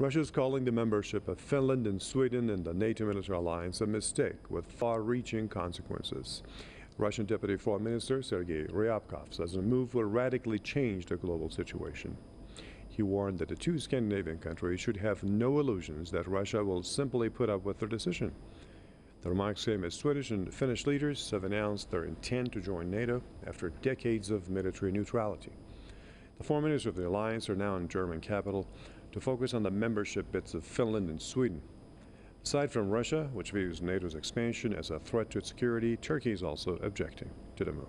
Russia is calling the membership of Finland and Sweden in the NATO military alliance a mistake with far-reaching consequences. Russian Deputy Foreign Minister Sergei Ryabkov says the move will radically change the global situation. He warned that the two Scandinavian countries should have no illusions that Russia will simply put up with their decision. The remarks came as Swedish and Finnish leaders have announced their intent to join NATO after decades of military neutrality. The foreign ministers of the alliance are now in German capital to focus on the membership bids of Finland and Sweden. Aside from Russia, which views NATO's expansion as a threat to its security, Turkey is also objecting to the move.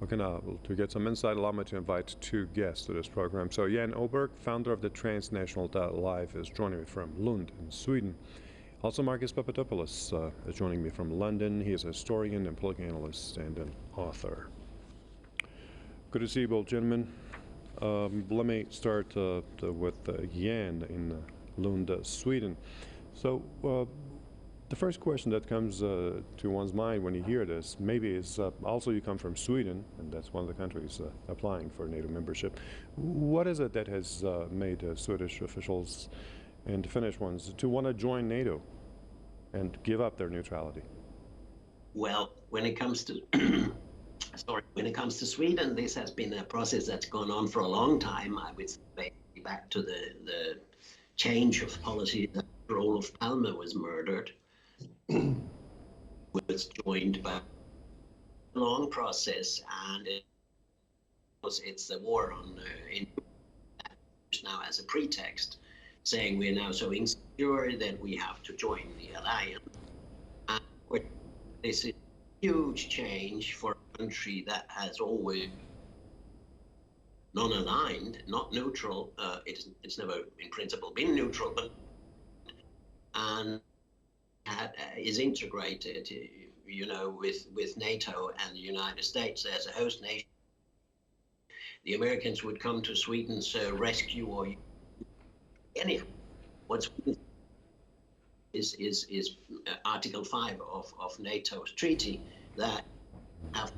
Okay, now to get some insight, allow me to invite two guests to this program. So Jan Oberg, founder of the Transnational Live, is joining me from Lund in Sweden. Also, Marcus Papadopoulos is joining me from London. He is a historian and political analyst and an author. Good to see you both, gentlemen. Let me start with Jan in Lund, Sweden. So, the first question that comes to one's mind when you hear this, maybe is also you come from Sweden, and that's one of the countries applying for NATO membership. What is it that has made Swedish officials and Finnish ones to want to join NATO and give up their neutrality? Well, when it comes to when it comes to Sweden, this has been a process that's gone on for a long time. I would say back to the change of policy that Olof Palme was murdered, was joined by a long process, and it's the war on in now as a pretext, saying we're now so insecure that we have to join the alliance. And this is a huge change for a country that has always non-aligned, not neutral. It's never in principle been neutral, but and is integrated, you know, with NATO and the United States as a host nation. The Americans would come to Sweden's rescue or anyhow. What's is Article 5 of NATO's treaty that have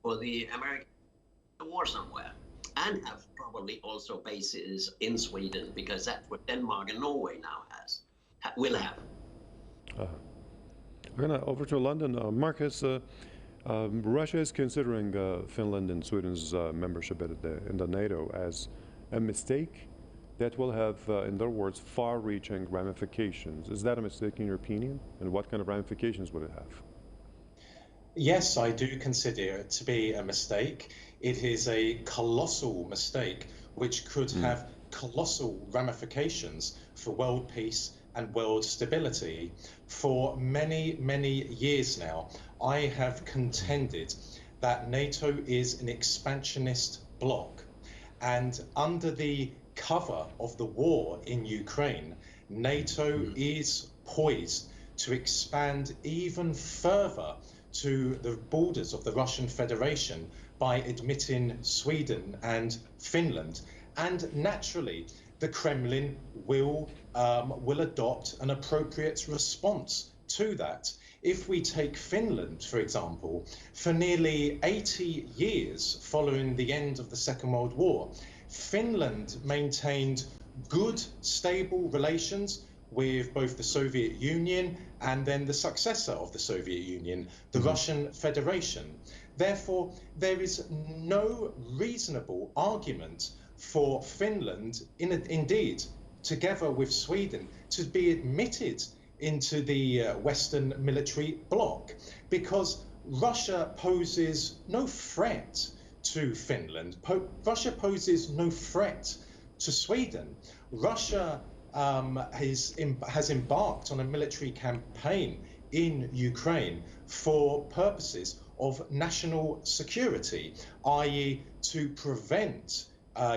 for the American war somewhere, and have probably also bases in Sweden, because that's what Denmark and Norway now will have. We're gonna over to London. Marcus, Russia is considering Finland and Sweden's membership in the NATO as a mistake that will have, in their words, far-reaching ramifications. Is that a mistake in your opinion? And what kind of ramifications would it have? Yes, I do consider it to be a mistake. It is a colossal mistake which could have colossal ramifications for world peace and world stability. For many, many years now, I have contended that NATO is an expansionist bloc, and under the cover of the war in Ukraine, NATO is poised to expand even further to the borders of the Russian Federation by admitting Sweden and Finland. And naturally, the Kremlin will adopt an appropriate response to that. If we take Finland, for example, for nearly 80 years following the end of the Second World War, Finland maintained good, stable relations with both the Soviet Union and then the successor of the Soviet Union, the Russian Federation. Therefore, there is no reasonable argument for Finland, indeed, together with Sweden, to be admitted into the Western military bloc, because Russia poses no threat to Finland. Russia poses no threat to Sweden. Russia has embarked on a military campaign in Ukraine for purposes of national security, i.e. to prevent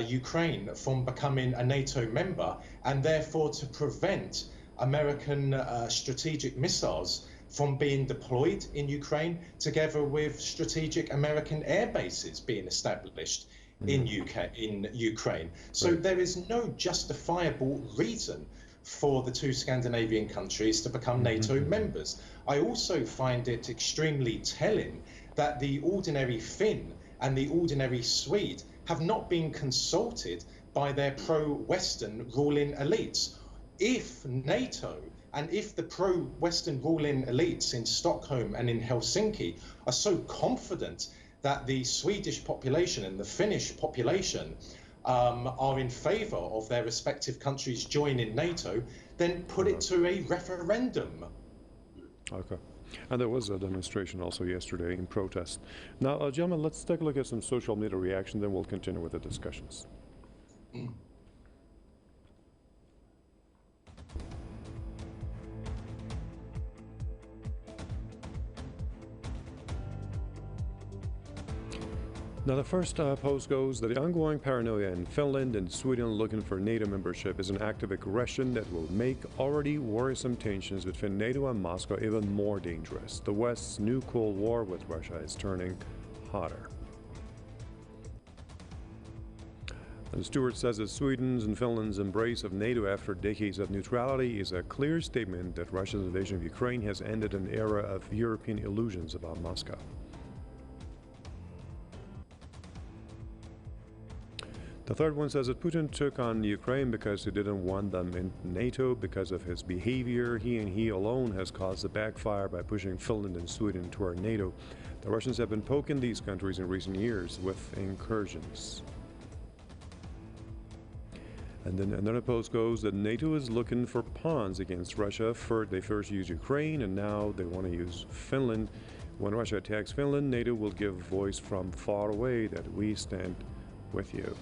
Ukraine from becoming a NATO member, and therefore to prevent American strategic missiles from being deployed in Ukraine, together with strategic American air bases being established in Ukraine. So there is no justifiable reason for the two Scandinavian countries to become NATO members. I also find it extremely telling that the ordinary Finn and the ordinary Swede have not been consulted by their pro-Western ruling elites. If NATO and if the pro-Western ruling elites in Stockholm and in Helsinki are so confident that the Swedish population and the Finnish population are in favor of their respective countries joining NATO, then put it to a referendum. Okay. And there was a demonstration also yesterday in protest. Now, gentlemen, let's take a look at some social media reaction, then we'll continue with the discussions. Now, the first post goes that the ongoing paranoia in Finland and Sweden looking for NATO membership is an act of aggression that will make already worrisome tensions between NATO and Moscow even more dangerous. The West's new Cold War with Russia is turning hotter. And Stewart says that Sweden's and Finland's embrace of NATO after decades of neutrality is a clear statement that Russia's invasion of Ukraine has ended an era of European illusions about Moscow. The third one says that Putin took on Ukraine because he didn't want them in NATO because of his behavior. He and he alone has caused a backfire by pushing Finland and Sweden toward NATO. The Russians have been poking these countries in recent years with incursions. And then another post goes that NATO is looking for pawns against Russia. They first used Ukraine and now they want to use Finland. When Russia attacks Finland, NATO will give voice from far away that we stand with you.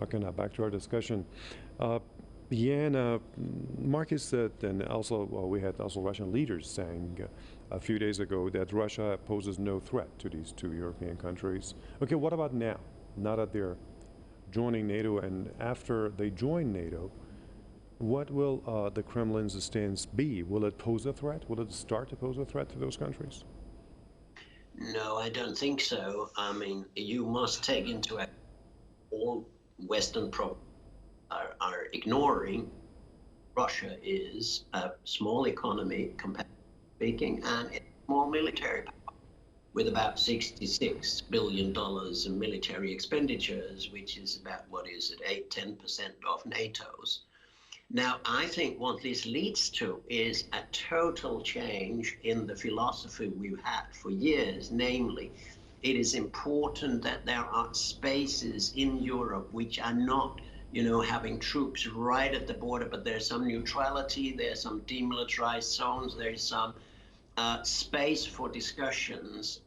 Okay, now back to our discussion. Jan, Marcus said, and also we had also Russian leaders saying a few days ago that Russia poses no threat to these two European countries. Okay, what about now? Now that they're joining NATO, and after they join NATO, what will the Kremlin's stance be? Will it pose a threat? Will it start to pose a threat to those countries? No, I don't think so. I mean, you must take into account all Western are ignoring. Russia is a small economy, comparatively speaking, and a small military power with about $66 billion in military expenditures, which is about, what is it, 8-10% of NATO's. Now, I think what this leads to is a total change in the philosophy we've had for years, namely, it is important that there are spaces in Europe which are not, having troops right at the border, but there's some neutrality, there's some demilitarized zones, there's some space for discussions.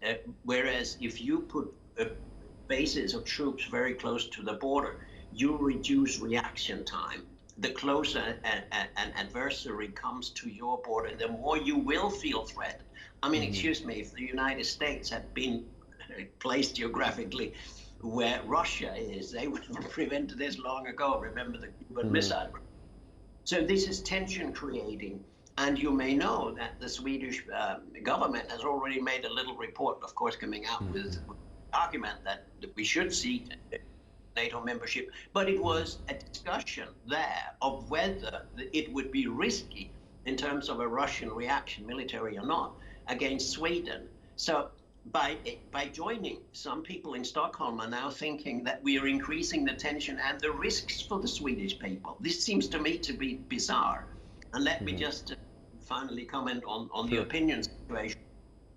Whereas if you put bases of troops very close to the border, you reduce reaction time. The closer an adversary comes to your border, the more you will feel threatened. I mean, excuse me, if the United States had been placed geographically where Russia is, they would have prevented this long ago. Remember the Cuban Missile. So this is tension creating. And you may know that the Swedish government has already made a little report, of course, coming out with the argument that we should seek NATO membership. But it was a discussion there of whether it would be risky in terms of a Russian reaction, military or not, against Sweden. So by joining, some people in Stockholm are now thinking that we are increasing the tension and the risks for the Swedish people. This seems to me to be bizarre. And let me just finally comment on the opinion situation.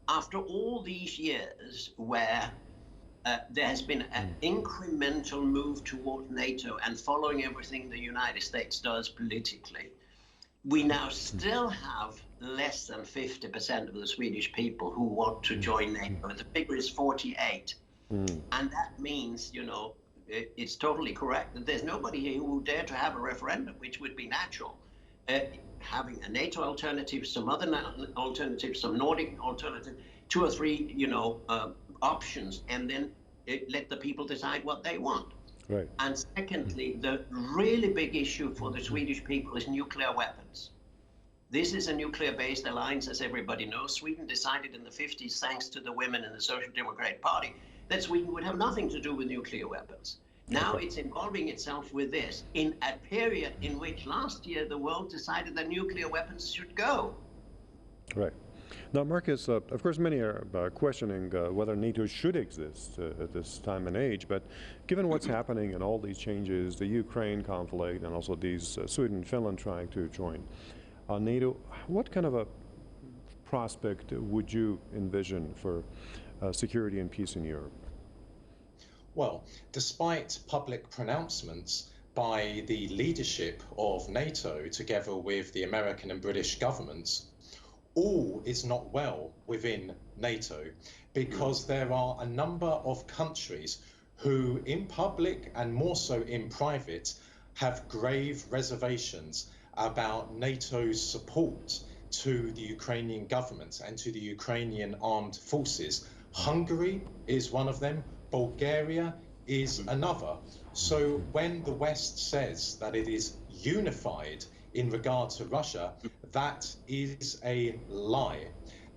After all these years where there has been an incremental move toward NATO and following everything the United States does politically, we now still have less than 50% of the Swedish people who want to join NATO. The figure is 48. And that means, it's totally correct that there's nobody here who would dare to have a referendum, which would be natural. Having a NATO alternative, some other alternatives, some Nordic alternative, 2 or 3, options, and then let the people decide what they want. Right. And secondly, the really big issue for the Swedish people is nuclear weapons. This is a nuclear-based alliance, as everybody knows. Sweden decided in the 50s, thanks to the women in the Social Democratic Party, that Sweden would have nothing to do with nuclear weapons. Now Okay. it's involving itself with this in a period in which last year the world decided that nuclear weapons should go. Right. Now, Marcus, of course, many are questioning whether NATO should exist at this time and age, but given what's happening and all these changes, the Ukraine conflict, and also these Sweden and Finland trying to join NATO, what kind of a prospect would you envision for security and peace in Europe? Well, despite public pronouncements by the leadership of NATO, together with the American and British governments, all is not well within NATO, because there are a number of countries who, in public and more so in private, have grave reservations about NATO's support to the Ukrainian government and to the Ukrainian armed forces. Hungary is one of them. Bulgaria is another. So when the West says that it is unified in regard to Russia, that is a lie.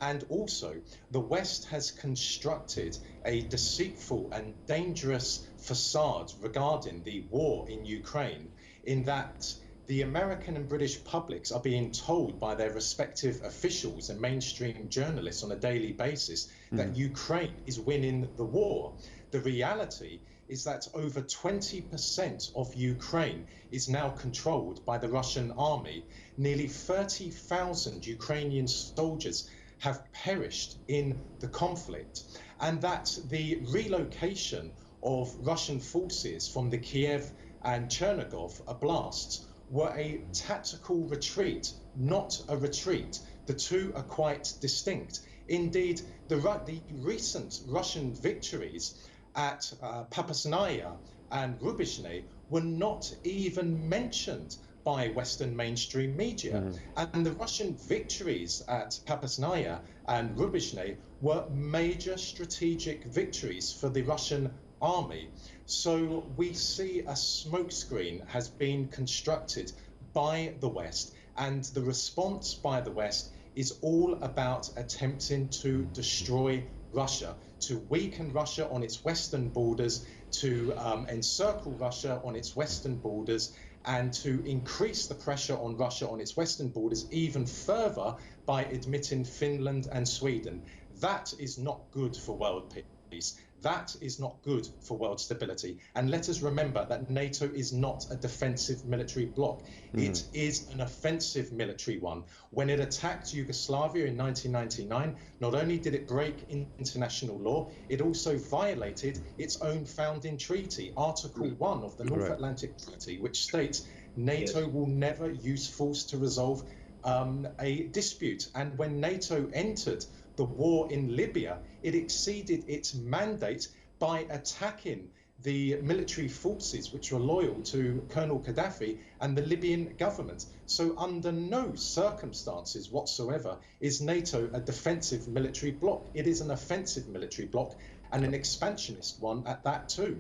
And also, the West has constructed a deceitful and dangerous facade regarding the war in Ukraine, in that the American and British publics are being told by their respective officials and mainstream journalists on a daily basis that Ukraine is winning the war. The reality is that over 20% of Ukraine is now controlled by the Russian army. Nearly 30,000 Ukrainian soldiers have perished in the conflict, and that the relocation of Russian forces from the Kiev and Chernigov oblasts were a tactical retreat, not a retreat. The two are quite distinct. Indeed, the recent Russian victories at Papasnaya and Rubizhne were not even mentioned by Western mainstream media. And the Russian victories at Papasnaya and Rubizhne were major strategic victories for the Russian army. So we see a smokescreen has been constructed by the West, and the response by the West is all about attempting to destroy Russia, to weaken Russia on its western borders, to encircle Russia on its western borders, and to increase the pressure on Russia on its western borders even further by admitting Finland and Sweden. That is not good for world peace. That is not good for world stability. And let us remember that NATO is not a defensive military bloc. It is an offensive military one. When it attacked Yugoslavia in 1999, not only did it break international law, it also violated its own founding treaty, Article 1 of the North Atlantic Treaty, which states NATO will never use force to resolve a dispute. And when NATO entered the war in Libya, it exceeded its mandate by attacking the military forces which were loyal to Colonel Gaddafi and the Libyan government. So under no circumstances whatsoever is NATO a defensive military bloc. It is an offensive military bloc, and an expansionist one at that too.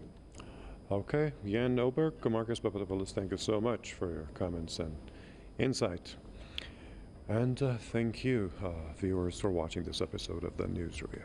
Okay, Jan Oberg, Marcus Papadopoulos, thank you so much for your comments and insight. And thank you, viewers, for watching this episode of the News Review.